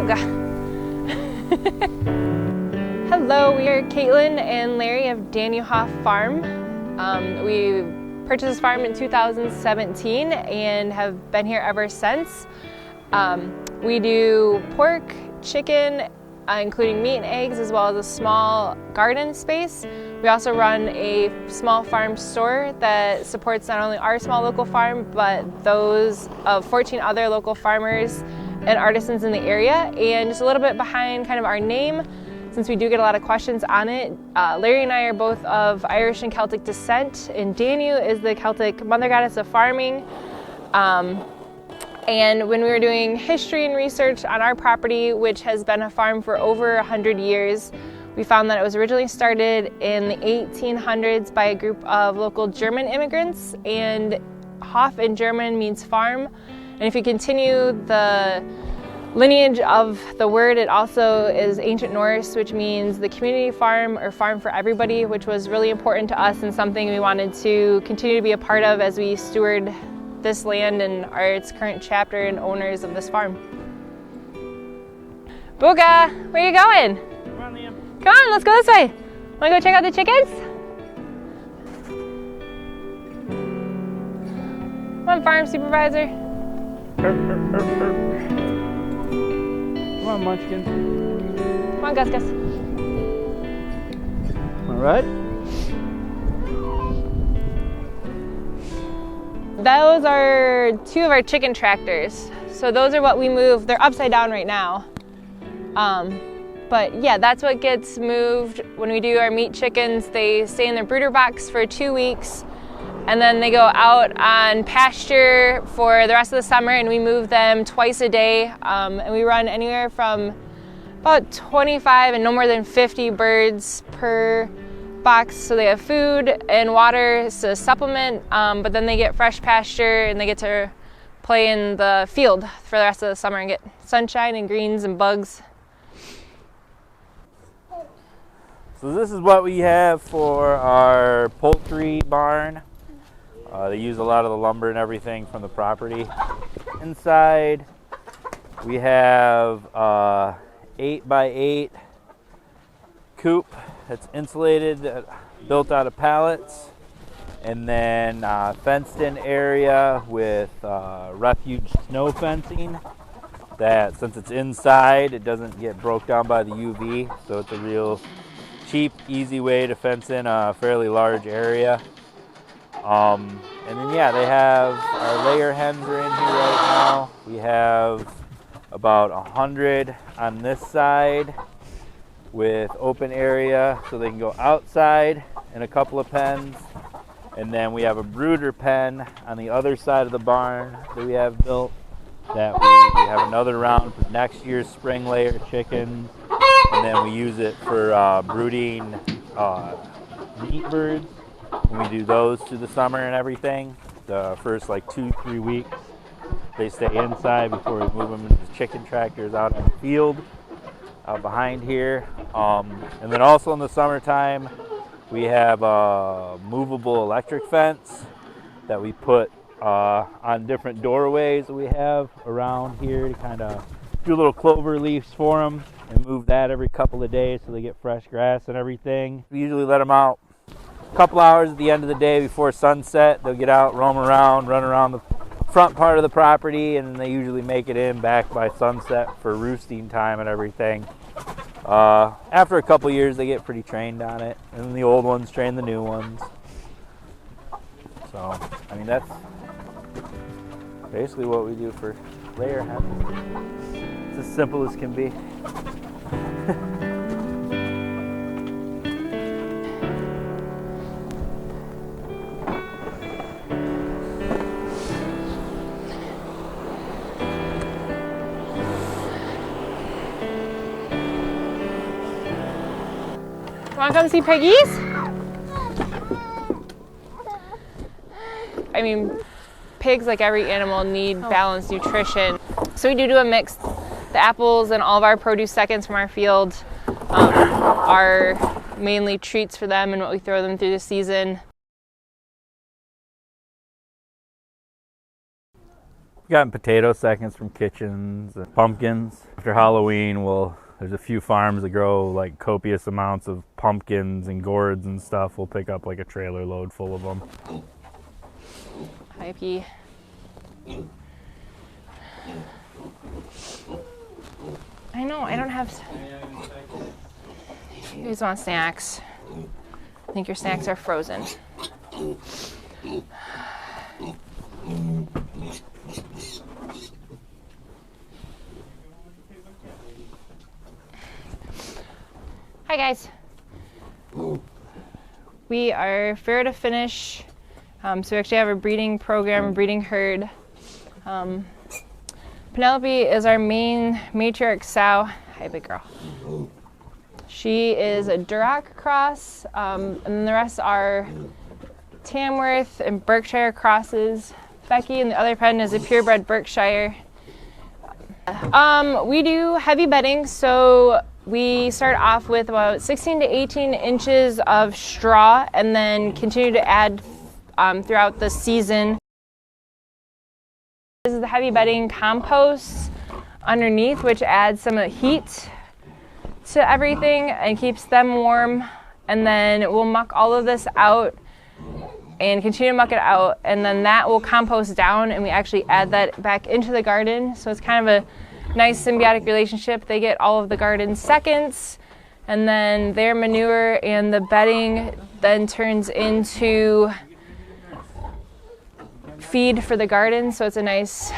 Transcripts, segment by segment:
Boga. Hello, we are Caitlin and Larry of Danu Hof Farm. We purchased this farm in 2017 and have been here ever since. We do pork, chicken, including meat and eggs, as well as a small garden space. We also run a small farm store that supports not only our small local farm, but those of 14 other local farmers and artisans in the area. And just a little bit behind kind of our name, since we do get a lot of questions on it, Larry and I are both of Irish and Celtic descent, and Danu is the Celtic mother goddess of farming. And when we were doing history and research on our property, which has been a farm for over 100 years, we found that it was originally started in the 1800s by a group of local German immigrants, and Hof in German means farm. And if you continue the lineage of the word, it also is ancient Norse, which means the community farm or farm for everybody, which was really important to us and something we wanted to continue to be a part of as we steward this land and are its current chapter and owners of this farm. Booga, where are you going? Come on, Liam. Come on, let's go this way. Wanna go check out the chickens? Come on, farm supervisor. Come on, Munchkin. Come on, Gus Gus. All right. Those are two of our chicken tractors. So those are what we move. They're upside down right now. But yeah, that's what gets moved when we do our meat chickens. They stay in their brooder box for 2 weeks, and then they go out on pasture for the rest of the summer, and we move them twice a day. And we run anywhere from about 25 and no more than 50 birds per box, so they have food and water to supplement, but then they get fresh pasture and they get to play in the field for the rest of the summer and get sunshine and greens and bugs. So this is what we have for our poultry barn. They use a lot of the lumber and everything from the property. Inside we have 8x8 coop that's insulated, built out of pallets, and then fenced in area with refuge snow fencing that, since it's inside, it doesn't get broke down by the UV, so it's a real cheap, easy way to fence in a fairly large area. And then yeah, they have our layer hens are in here right now. We have about 100 on this side with open area so they can go outside in a couple of pens. And then we have a brooder pen on the other side of the barn that we have built, that we have another round for next year's spring layer chickens, and then we use it for brooding meat birds when we do those through the summer and everything. The first like 2-3 weeks they stay inside before we move them into the chicken tractors out in the field behind here. And then also in the summertime we have a movable electric fence that we put on different doorways that we have around here to kind of do little clover leaves for them and move that every couple of days so they get fresh grass and everything. We usually let them out a couple hours at the end of the day before sunset. They'll get out, roam around, run around the front part of the property, and they usually make it in back by sunset for roosting time and everything. After a couple years they get pretty trained on it, and then the old ones train the new ones. So I mean, that's basically what we do for layer hens. It's as simple as can be. Want to come see piggies? I mean, pigs, like every animal, need balanced nutrition. So we do a mix. The apples and all of our produce seconds from our field are mainly treats for them and what we throw them through the season. Gotten potato seconds from kitchens and pumpkins. After Halloween, there's a few farms that grow like copious amounts of pumpkins and gourds and stuff. We'll pick up like a trailer load full of them. Hi, P. I know, I don't have... You guys want snacks? I think your snacks are frozen. Hi guys. We are fair to finish. So we actually have a breeding program, a breeding herd. Penelope is our main matriarch sow. Hi, big girl. She is a Duroc cross, and the rest are Tamworth and Berkshire crosses. Becky in the other pen is a purebred Berkshire. We do heavy bedding, so we start off with about 16 to 18 inches of straw and then continue to add throughout the season. This is the heavy bedding compost underneath, which adds some of the heat to everything and keeps them warm. And then we'll muck all of this out and continue to muck it out, and then that will compost down and we actually add that back into the garden. So it's kind of a nice symbiotic relationship. They get all of the garden seconds, and then their manure and the bedding then turns into feed for the garden. So it's a nice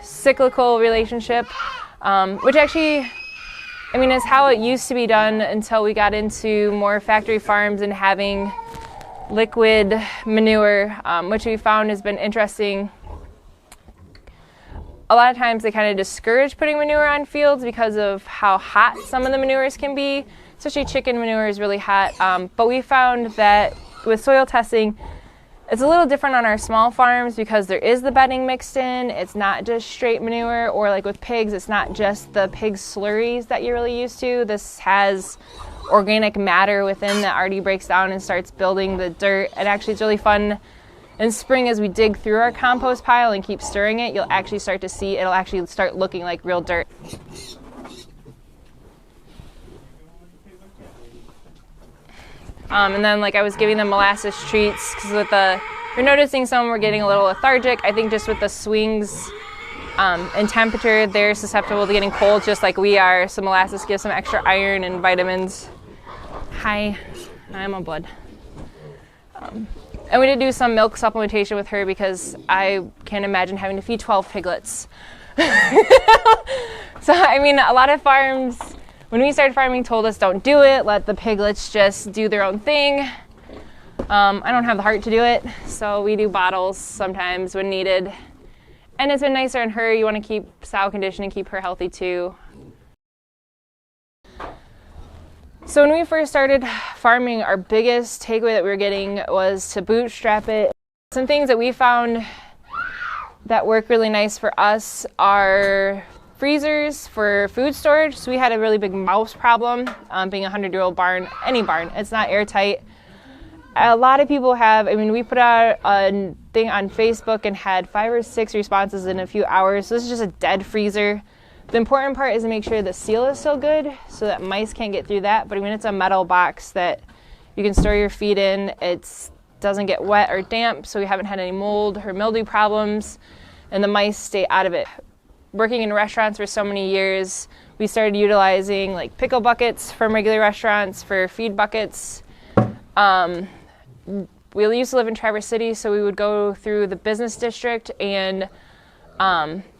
cyclical relationship, which actually, I mean, is how it used to be done until we got into more factory farms and having liquid manure, which we found has been interesting. A lot of times they kind of discourage putting manure on fields because of how hot some of the manures can be, especially chicken manure is really hot. But we found that with soil testing, it's a little different on our small farms because there is the bedding mixed in. It's not just straight manure, or like with pigs, it's not just the pig slurries that you're really used to. This has organic matter within that already breaks down and starts building the dirt. And actually it's really fun in spring as we dig through our compost pile and keep stirring it, you'll actually start to see it'll actually start looking like real dirt. And then like I was giving them molasses treats because we're noticing some were getting a little lethargic. I think just with the swings in temperature, they're susceptible to getting cold just like we are. So molasses gives some extra iron and vitamins. Hi, I'm on blood. And we did do some milk supplementation with her because I can't imagine having to feed 12 piglets. So, I mean, a lot of farms, when we started farming, told us don't do it, let the piglets just do their own thing. I don't have the heart to do it, so we do bottles sometimes when needed. And it's been nicer on her. You want to keep sow condition and keep her healthy too. So when we first started farming, our biggest takeaway that we were getting was to bootstrap it. Some things that we found that work really nice for us are freezers for food storage. So we had a really big mouse problem being a 100-year-old barn, any barn. It's not airtight. A lot of people have, I mean, we put out a thing on Facebook and had 5 or 6 responses in a few hours. So this is just a dead freezer. The important part is to make sure the seal is still good so that mice can't get through that. But I mean, it's a metal box that you can store your feed in. It doesn't get wet or damp, so we haven't had any mold or mildew problems, and the mice stay out of it. Working in restaurants for so many years, we started utilizing like pickle buckets from regular restaurants for feed buckets. We used to live in Traverse City, so we would go through the business district, and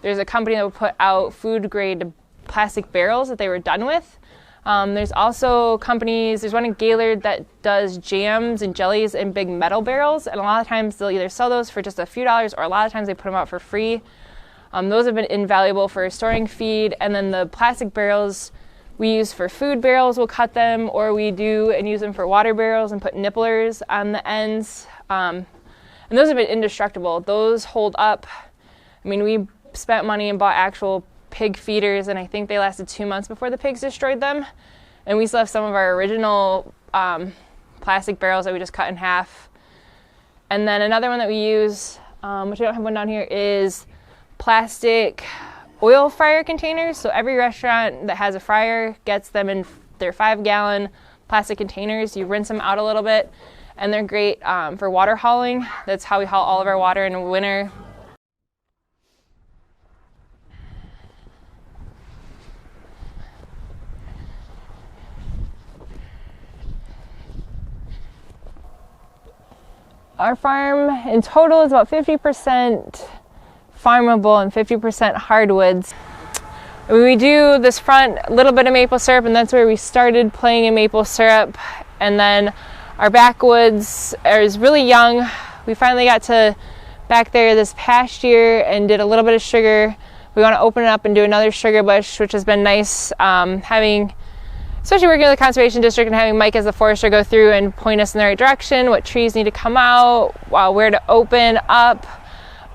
there's a company that would put out food-grade plastic barrels that they were done with. There's also companies, there's one in Gaylord that does jams and jellies in big metal barrels, and a lot of times they'll either sell those for just a few dollars, or a lot of times they put them out for free. Those have been invaluable for storing feed, and then the plastic barrels we use for food barrels, we'll cut them, or we do and use them for water barrels and put nipplers on the ends. And those have been indestructible. Those hold up. I mean, we spent money and bought actual pig feeders, and I think they lasted 2 months before the pigs destroyed them. And we still have some of our original plastic barrels that we just cut in half. And then another one that we use, which I don't have one down here, is plastic oil fryer containers. So every restaurant that has a fryer gets them in their 5-gallon plastic containers. You rinse them out a little bit, and they're great for water hauling. That's how we haul all of our water in the winter. Our farm in total is about 50% farmable and 50% hardwoods. We do this front a little bit of maple syrup, and that's where we started playing in maple syrup. And then our backwoods is really young. We finally got to back there this past year and did a little bit of sugar. We want to open it up and do another sugar bush, which has been nice, especially working with the Conservation District and having Mike as the forester go through and point us in the right direction, what trees need to come out, where to open up,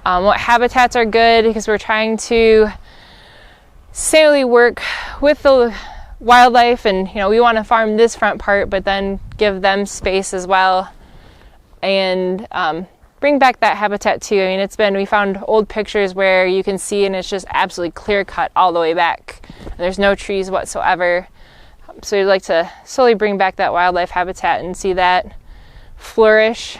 what habitats are good, because we're trying to safely work with the wildlife, and we want to farm this front part, but then give them space as well, and bring back that habitat too. I mean, we found old pictures where you can see, and it's just absolutely clear cut all the way back. There's no trees whatsoever. So we'd like to slowly bring back that wildlife habitat and see that flourish.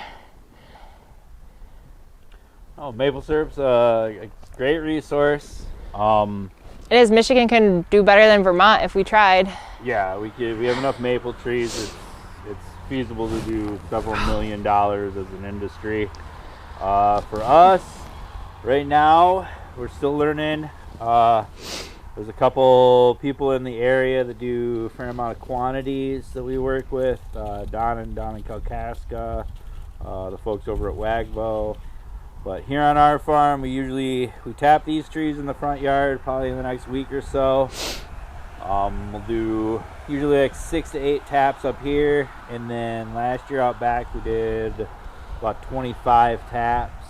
Oh, maple syrup's a great resource. It is. Michigan can do better than Vermont if we tried. Yeah, we have enough maple trees. It's feasible to do several $1 million as an industry. For us, right now, we're still learning. There's a couple people in the area that do a fair amount of quantities that we work with. Don in Kalkaska, the folks over at Wagbo. But here on our farm, we tap these trees in the front yard probably in the next week or so. We'll do usually like 6 to 8 taps up here, and then last year out back we did about 25 taps.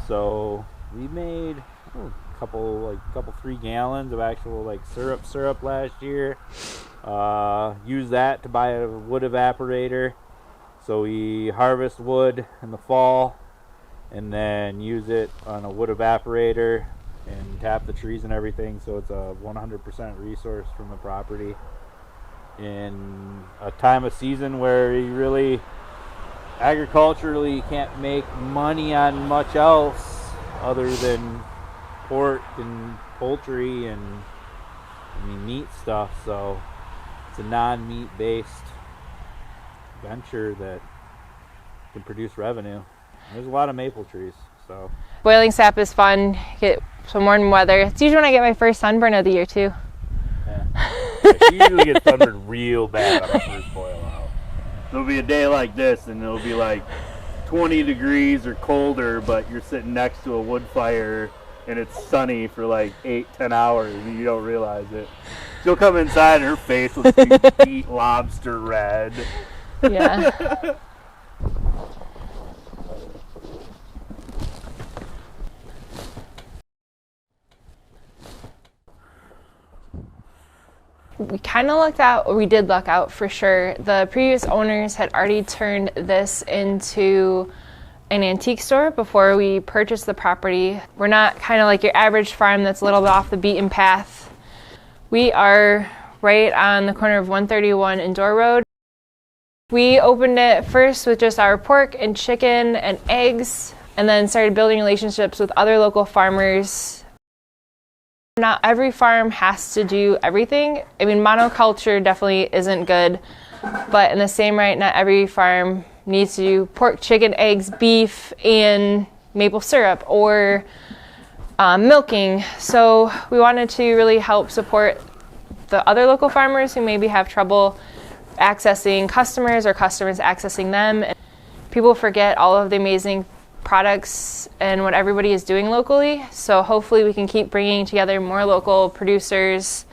So we made a couple 3 gallons of actual syrup last year. Use that to buy a wood evaporator. So we harvest wood in the fall and then use it on a wood evaporator and tap the trees and everything. So it's a 100% resource from the property in a time of season where you really agriculturally can't make money on much else other than pork and poultry and meat stuff. So it's a non-meat based venture that can produce revenue. And there's a lot of maple trees. So boiling sap is fun. Get some warm weather. It's usually when I get my first sunburn of the year too. Yeah. She usually gets sunburned real bad on the first boil out. There'll be a day like this and it'll be like 20 degrees or colder, but you're sitting next to a wood fire and it's sunny for like 8-10 hours and you don't realize it. She'll come inside and her face will be deep lobster red. Yeah. We kind of lucked out, or we did luck out for sure. The previous owners had already turned this into an antique store before we purchased the property. We're not kind of like your average farm that's a little bit off the beaten path. We are right on the corner of 131 and Door Road. We opened it first with just our pork and chicken and eggs, and then started building relationships with other local farmers. Not every farm has to do everything. I mean, monoculture definitely isn't good, but in the same right, not every farm needs to do pork, chicken, eggs, beef, and maple syrup or milking. So we wanted to really help support the other local farmers who maybe have trouble accessing customers or customers accessing them. People forget all of the amazing products and what everybody is doing locally. So hopefully we can keep bringing together more local producers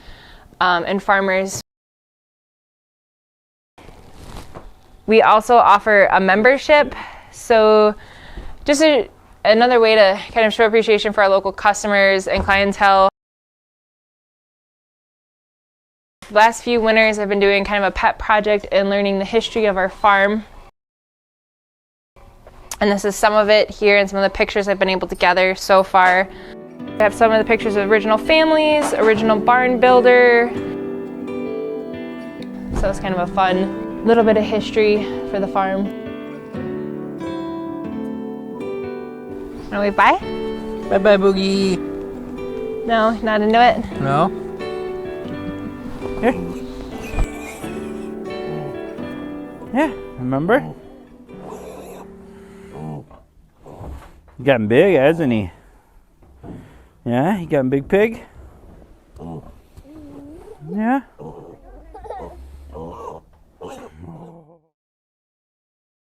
and farmers. We also offer a membership. So just another way to kind of show appreciation for our local customers and clientele. The last few winters I've been doing kind of a pet project and learning the history of our farm. And this is some of it here and some of the pictures I've been able to gather so far. We have some of the pictures of original families, original barn builder. So it's kind of a fun little bit of history for the farm. Wanna wave bye? Bye-bye, Boogie. No, not into it? No? Here. Yeah, remember? He's gotten big, hasn't he? Yeah, he got a big pig? Yeah?